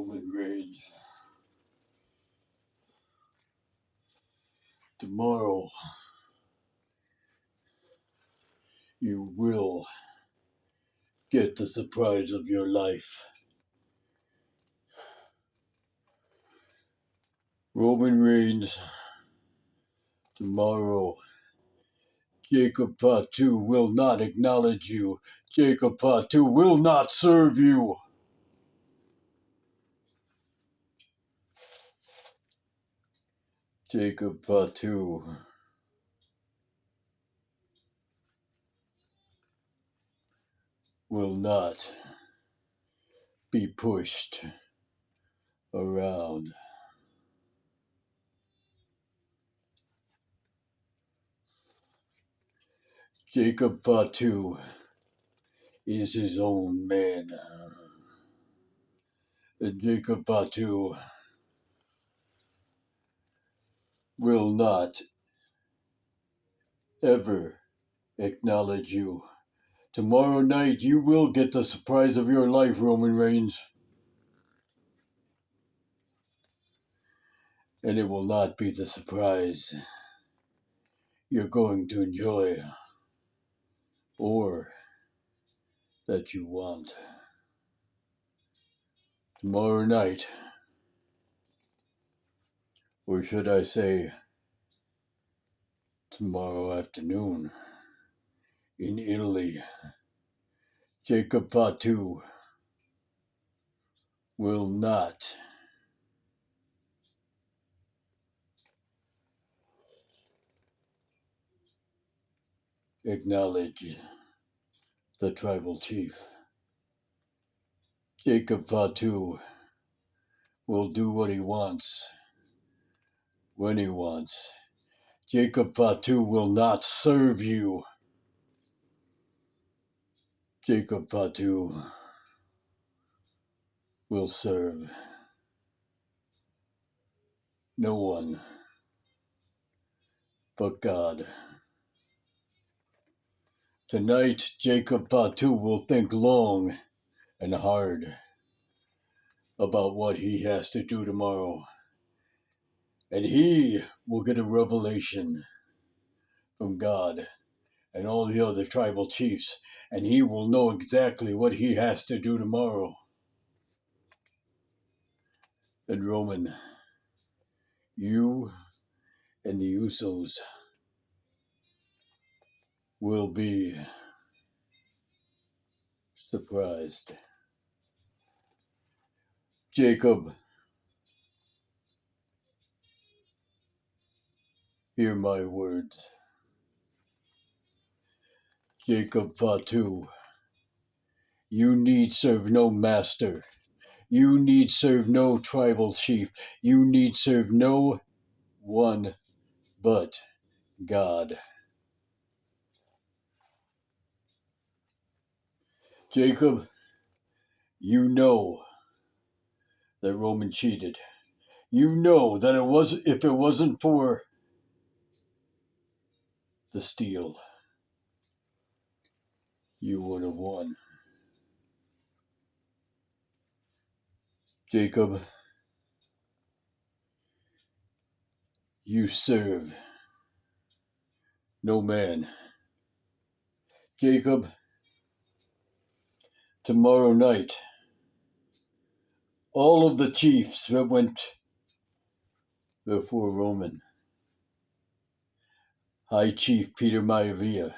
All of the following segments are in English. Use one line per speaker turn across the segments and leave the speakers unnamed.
Roman Reigns. Tomorrow, you will get the surprise of your life. Roman Reigns, tomorrow, Jacob Fatu will not acknowledge you. Jacob Fatu will not serve you. Jacob Fatu will not be pushed around. Jacob Fatu is his own man. And Jacob Fatu will not ever acknowledge you. Tomorrow night, you will get the surprise of your life, Roman Reigns. And it will not be the surprise you're going to enjoy or that you want. Tomorrow night, or should I say, tomorrow afternoon, in Italy, Jacob Fatu will not acknowledge the tribal chief. Jacob Fatu will do what he wants, when he wants. Jacob Fatu will not serve you. Jacob Fatu will serve no one but God. Tonight, Jacob Fatu will think long and hard about what he has to do tomorrow. And he will get a revelation from God and all the other tribal chiefs, and he will know exactly what he has to do tomorrow. And Roman, you and the Usos will be surprised. Jacob, hear my words. Jacob Fatu, you need serve no master. You need serve no tribal chief. You need serve no one but God. Jacob, you know that Roman cheated. You know that if it wasn't for the steal, you would have won. Jacob, you serve no man. Jacob, tomorrow night, all of the chiefs that went before Roman, High Chief Peter Maivia,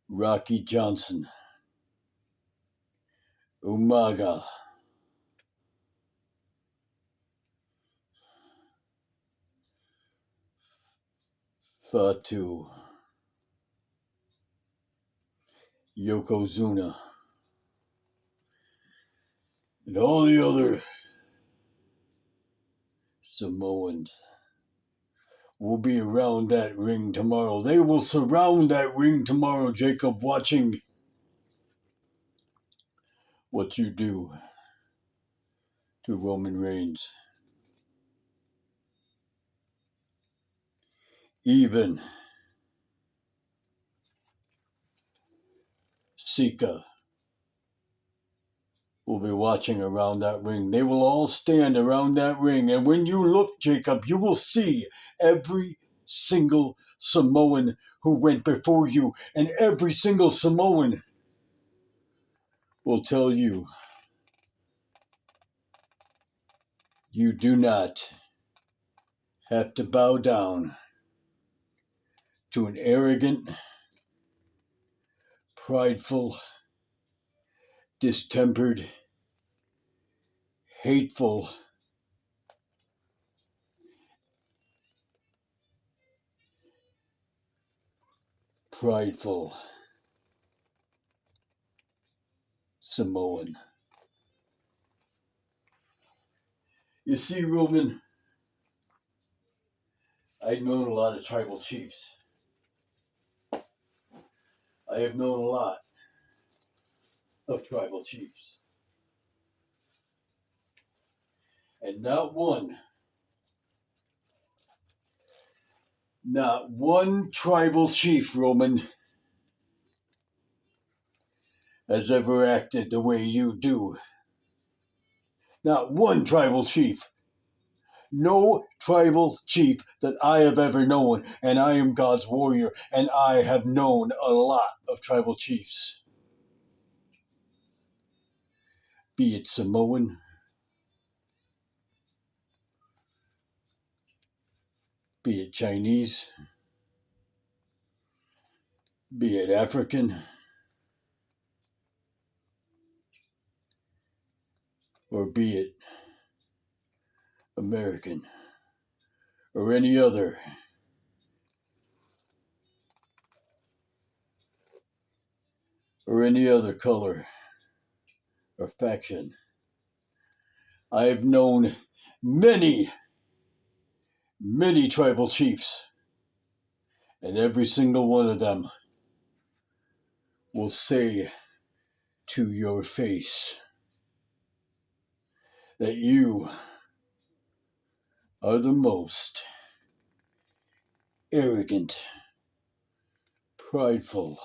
Rocky Johnson, Umaga, Fatu, Yokozuna, and all the other Samoans will be around that ring tomorrow. They will surround that ring tomorrow, Jacob, watching what you do to Roman Reigns. Even Sika will be watching around that ring. They will all stand around that ring. And when you look, Jacob, you will see every single Samoan who went before you. And every single Samoan will tell you, you do not have to bow down to an arrogant, prideful, distempered, hateful, prideful Samoan. You see, Roman, I've known a lot of tribal chiefs. I have known a lot of tribal chiefs. And not one tribal chief, Roman, has ever acted the way you do. Not one tribal chief. No tribal chief that I have ever known, and I am God's warrior, and I have known a lot of tribal chiefs. Be it Samoan, be it Chinese, be it African, or be it American, or any other color or faction. I have known many tribal chiefs, and every single one of them will say to your face that you are the most arrogant, prideful,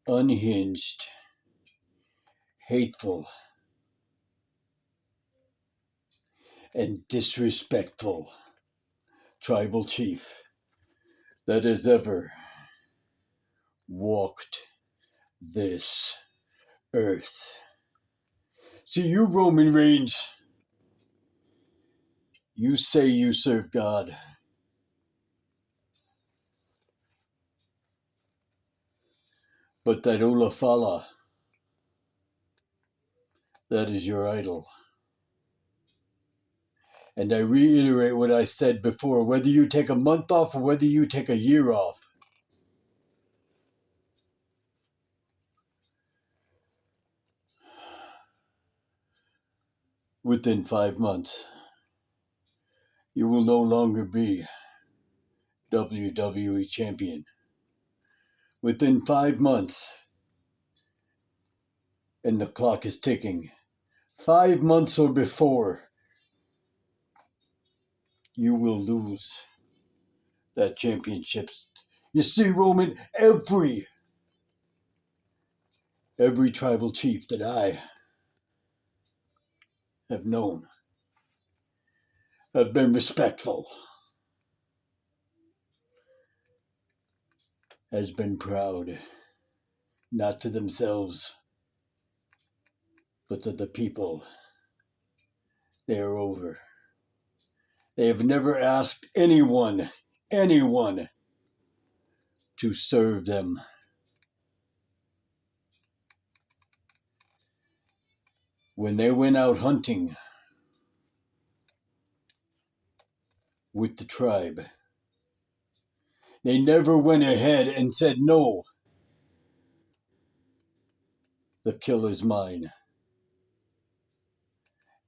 unhinged, hateful, and disrespectful tribal chief that has ever walked this earth. See, you, Roman Reigns, you say you serve God, but that Olafala, that is your idol. And I reiterate what I said before, whether you take a month off or whether you take a year off, within 5 months, you will no longer be WWE champion. Within 5 months, and the clock is ticking, 5 months or before, you will lose that championship. You see, Roman, every tribal chief that I have known have been respectful, has been proud, not to themselves, but to the people they are over. They have never asked anyone to serve them. When they went out hunting with the tribe, they never went ahead and said, no, the killer's mine.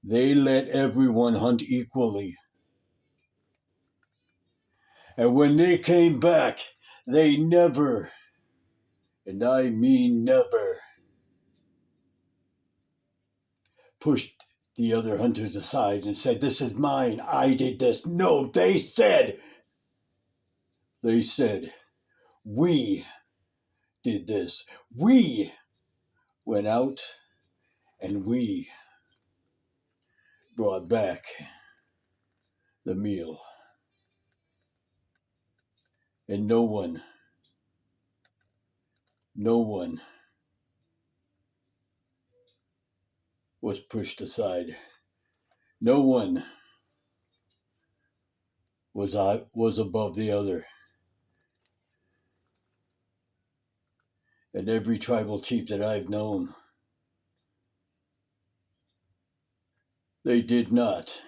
They let everyone hunt equally. And when they came back, they never, and I mean never, pushed the other hunters aside and said, this is mine, I did this. No, they said, we did this. We went out and we brought back the meal. And no one was pushed aside. No one was above the other. And every tribal chief that I've known, they did not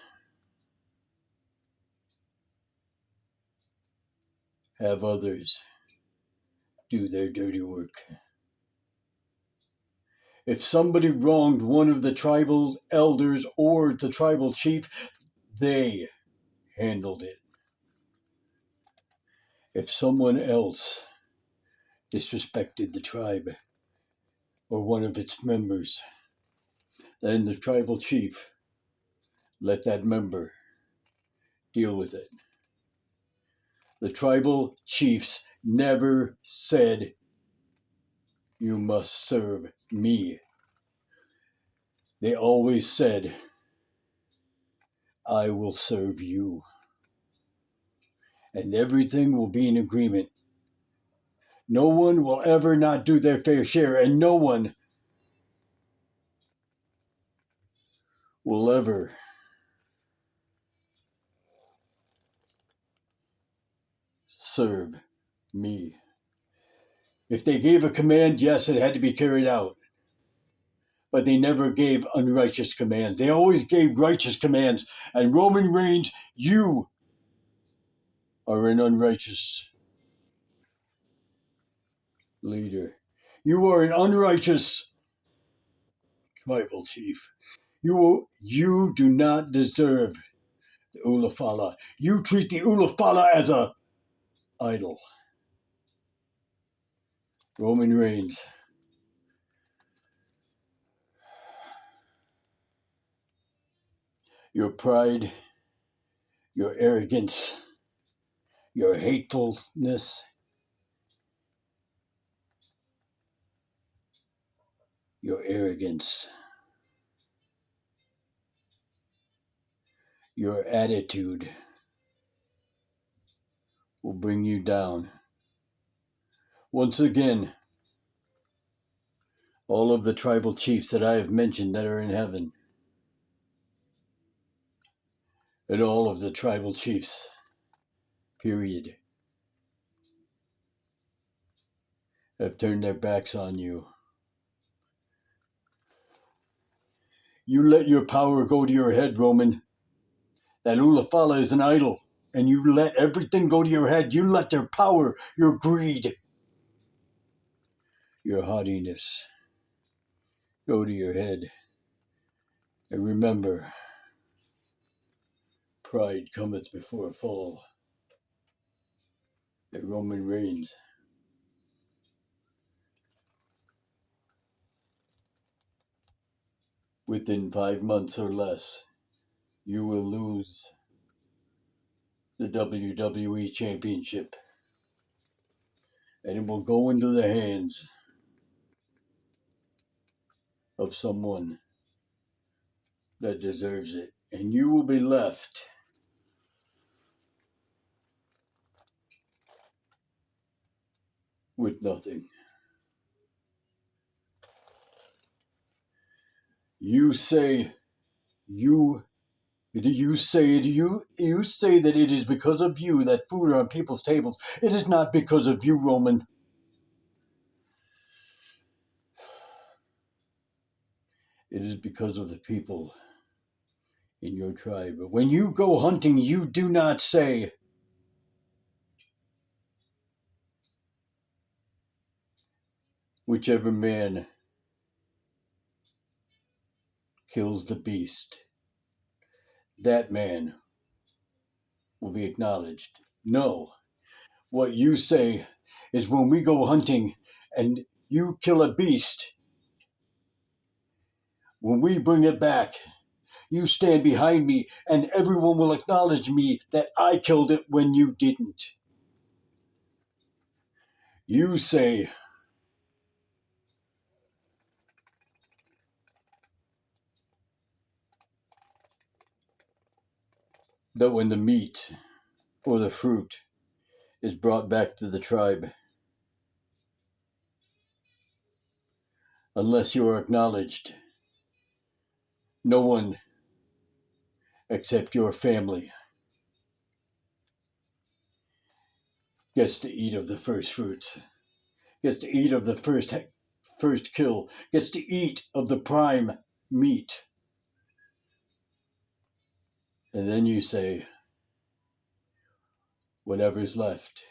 have others do their dirty work. If somebody wronged one of the tribal elders or the tribal chief, they handled it. If someone else disrespected the tribe or one of its members, then the tribal chief let that member deal with it. The tribal chiefs never said, "You must serve me." They always said, "I will serve you." And everything will be in agreement. No one will ever not do their fair share, and no one will ever serve me. If they gave a command, yes, it had to be carried out. But they never gave unrighteous commands. They always gave righteous commands. And Roman Reigns, you are an unrighteous leader. You are an unrighteous tribal chief. You do not deserve the Ulafala. You treat the Ulafala as a idol. Roman Reigns, your pride, your arrogance, your hatefulness, your arrogance, your attitude will bring you down. Once again, all of the tribal chiefs that I have mentioned that are in heaven, and all of the tribal chiefs, period, have turned their backs on you. You let your power go to your head, Roman. That Ulafala is an idol, and you let everything go to your head. You let their power, your greed, your haughtiness go to your head. And remember, pride cometh before a fall. That Roman Reigns, within 5 months or less, you will lose the WWE Championship. And it will go into the hands of someone that deserves it. And you will be left with nothing. You say that it is because of you that food are on people's tables. It is not because of you, Roman. It is because of the people in your tribe. When you go hunting, you do not say, "Whichever man kills the beast, that man will be acknowledged." No. What you say is, when we go hunting and you kill a beast, when we bring it back, you stand behind me and everyone will acknowledge me that I killed it when you didn't. You say, that when the meat or the fruit is brought back to the tribe, unless you are acknowledged, no one except your family gets to eat of the first fruits, gets to eat of the first kill, gets to eat of the prime meat. And then you say, whatever's left,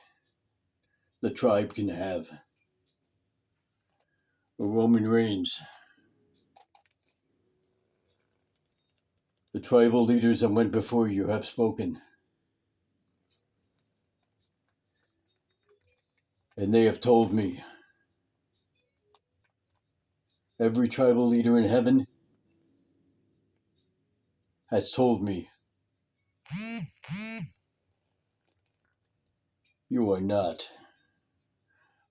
the tribe can have. Roman Reigns, the tribal leaders that went before you have spoken, and they have told me, every tribal leader in heaven has told me, you are not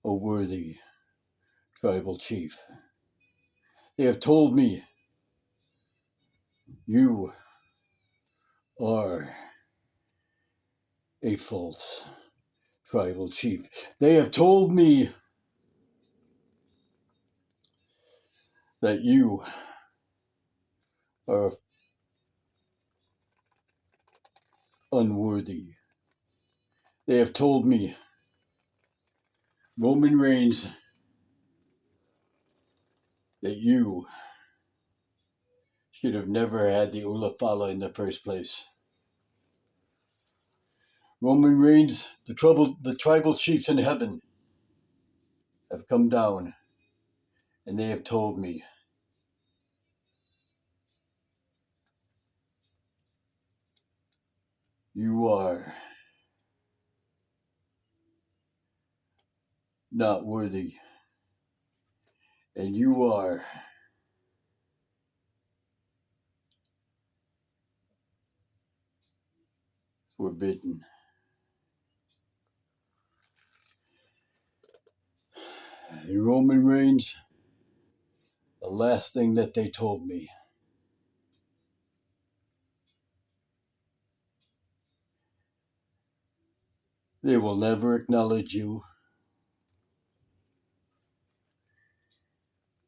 a worthy tribal chief. They have told me, you are a false tribal chief. They have told me that you are unworthy. They have told me, Roman Reigns, that you should have never had the Ulafala in the first place. Roman Reigns, the tribal chiefs in heaven have come down and they have told me, you are not worthy and you are forbidden. And Roman Reigns, the last thing that they told me, they will never acknowledge you.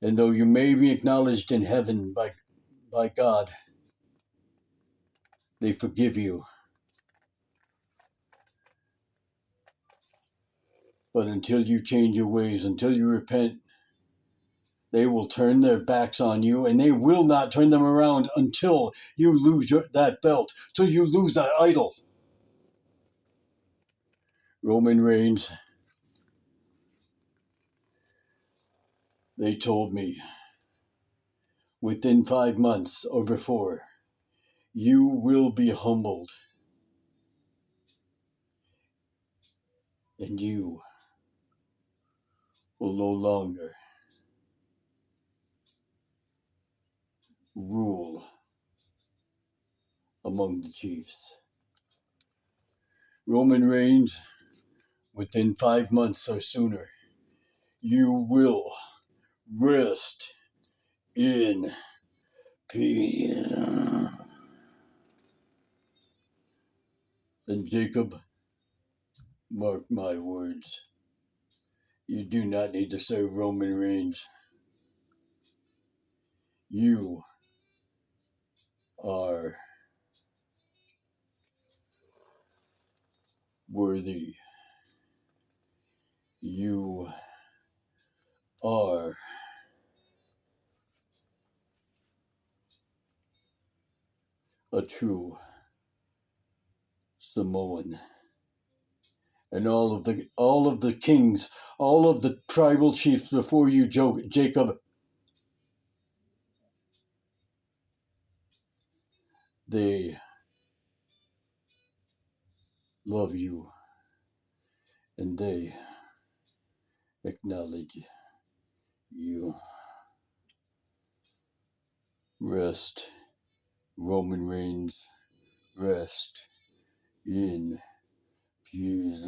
And though you may be acknowledged in heaven by God, they forgive you. But until you change your ways, until you repent, they will turn their backs on you, and they will not turn them around until you lose that belt, till you lose that idol. Roman Reigns, they told me, within 5 months or before, you will be humbled, and you will no longer rule among the chiefs. Roman Reigns, within 5 months or sooner, you will rest in peace. And Jacob, mark my words, you do not need to serve Roman Reigns. You are worthy. You are a true Samoan. And all of the kings, all of the tribal chiefs before you, Jacob, they love you and they acknowledge you. Rest, Roman Reigns, rest in peace.